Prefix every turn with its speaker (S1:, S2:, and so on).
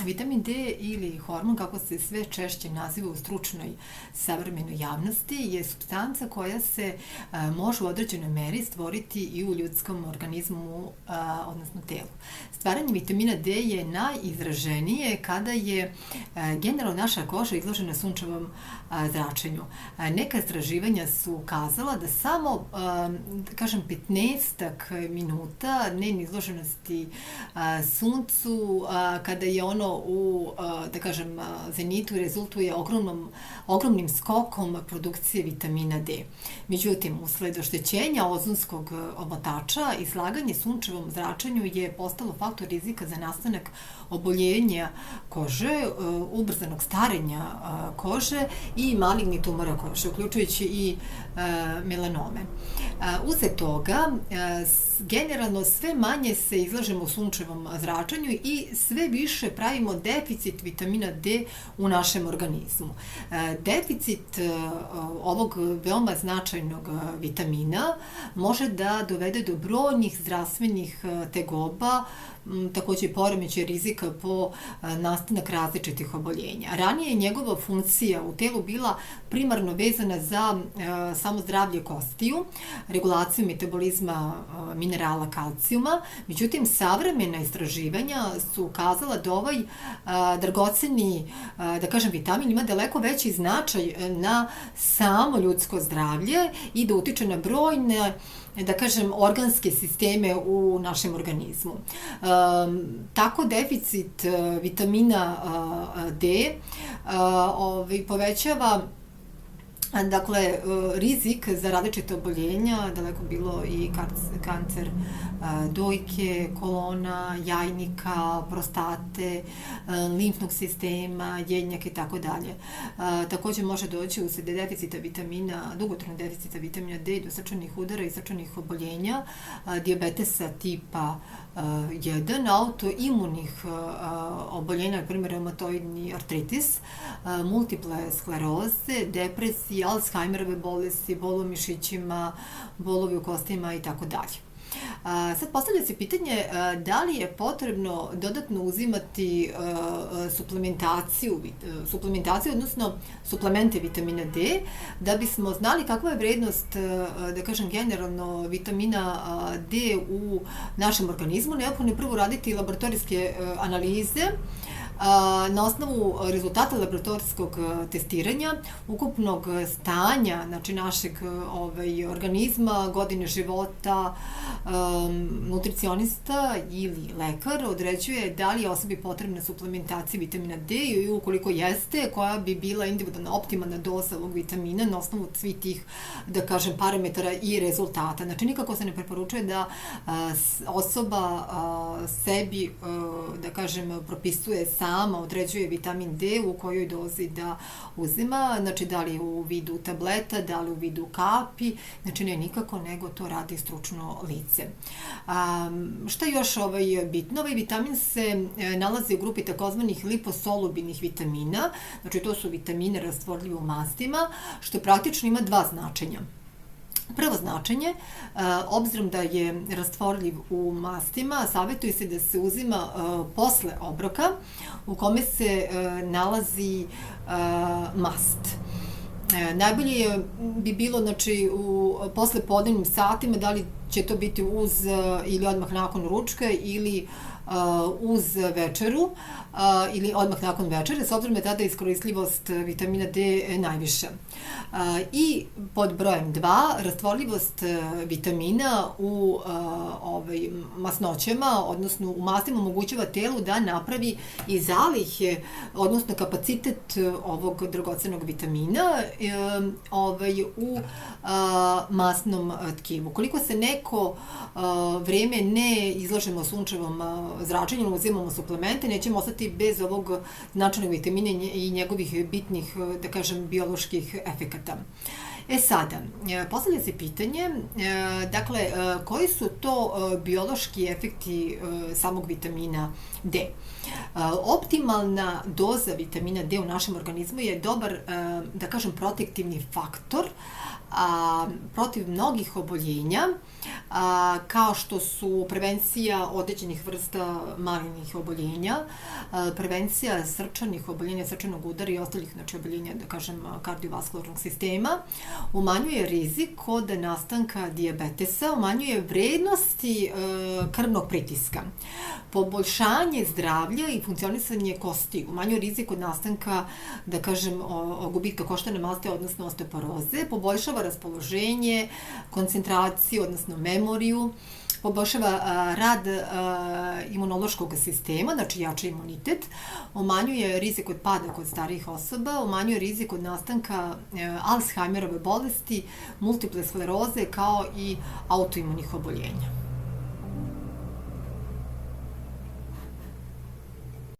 S1: Vitamin D ili hormon, kako se sve češće naziva u stručnoj savremenoj javnosti, je supstanca koja se može u određenoj meri stvoriti i u ljudskom organizmu, odnosno telu. Stvaranje vitamina D je najizraženije kada je generalno naša koža izložena sunčevom zračenju. Neka istraživanja su ukazala da samo, 15 minuta dnevne izloženosti suncu, kada je ono u, zenitu, rezultuje ogromnim skokom produkcije vitamina D. Međutim, usled oštećenja ozonskog omotača, izlaganje sunčevom zračenju je postalo faktor rizika za nastanak oboljenja kože, ubrzanog starenja kože i malignih tumora kože, uključujući i melanome. Usled toga, generalno sve manje se izlažemo sunčevom zračenju i sve više pravimo deficit vitamina D u našem organizmu. Deficit ovog veoma značajnog vitamina može da dovede do brojnih zdravstvenih tegoba, takođe i poremećaj rizika po nastanak različitih oboljenja. Ranije je njegova funkcija u telu bila primarno vezana za samo zdravlje kostiju, regulaciju metabolizma minerala kalcijuma, međutim savremena istraživanja su ukazala da ovaj dragoceni, vitamin ima daleko veći značaj na samo ljudsko zdravlje i da utiče na brojne organske sisteme u našem organizmu. Tako deficit vitamina D povećava rizik za različite oboljenja, daleko bilo i kancer dojke, kolona, jajnika, prostate, limfnog sistema, jednjaka i tako dalje. Takođe može doći usled dugotrajnog deficita vitamina D do srčanih udara i srčanih oboljenja, dijabetesa tipa 1, autoimunih oboljenja, na primjer reumatoidni artritis, multiple skleroze, depresije, Alzheimerove bolesti, bolovi u mišićima, bolovi u kostima i tako dalje. Sad postavlja se pitanje da li je potrebno dodatno uzimati suplementaciju, odnosno suplemente vitamina D, da bismo znali kakva je vrednost, generalno vitamina D u našem organizmu. Neophodno je prvo raditi laboratorijske analize na osnovu rezultata laboratorijskog testiranja, ukupnog stanja našeg organizma, godine života, nutricionista ili lekar određuje da li je osobi potrebna suplementacija vitamina D i ukoliko jeste, koja bi bila individualna optimalna doza ovog vitamina na osnovu svih tih, parametara i rezultata. Znači, nikako se ne preporučuje da osoba sebi, propisuje sama, određuje vitamin D u kojoj dozi da uzima, znači da li u vidu tableta, da li u vidu kapi, znači ne nikako, nego to radi stručno lice. Šta još bitno? Ovaj vitamin se nalazi u grupi takozvanih liposolubilnih vitamina, znači to su vitamine rastvorljive u mastima, što praktično ima dva značenja. Prvo značenje, obzirom da je rastvorljiv u mastima, savjetuje se da se uzima posle obroka u kome se nalazi mast. Najbolje bi bilo u poslepodnevnim satima, da li će to biti uz ili odmah nakon ručka ili uz večeru ili odmah nakon večere, s obzirom da je tada iskorisljivost vitamina D najviša. I pod brojem 2, rastvorljivost vitamina u masnoćama, odnosno u mastima, omogućava telu da napravi i zalihe, odnosno kapacitet ovog dragocenog vitamina u masnom tkivu. Koliko se neko vreme ne izlažemo sunčevom zračenju, uzimamo suplemente, nećemo ostati bez ovog značajnog vitamina i njegovih bitnih, bioloških efekata. Sada, postavlja se pitanje, koji su to biološki efekti samog vitamina D? Optimalna doza vitamina D u našem organizmu je dobar, da kažem, protektivni faktor protiv mnogih oboljenja, kao što su prevencija određenih vrsta malignih oboljenja, prevencija srčanih oboljenja, srčanog udara i ostalih, znači, oboljenja, da kažem, kardiovaskularnog sistema, umanjuje rizik od nastanka dijabetesa, umanjuje vrednosti krvnog pritiska, poboljšanje zdravlja i funkcionisanje kosti, umanjuje rizik od nastanka, da kažem, gubitka koštane masti, odnosno osteoporoze, poboljšava raspoloženje, koncentraciju, odnosno memoriju, poboljšava rad imunološkog sistema, znači jača imunitet, umanjuje rizik od pada kod starijih osoba, umanjuje rizik od nastanka Alzheimerove bolesti, multiple skleroze, kao i autoimunih oboljenja.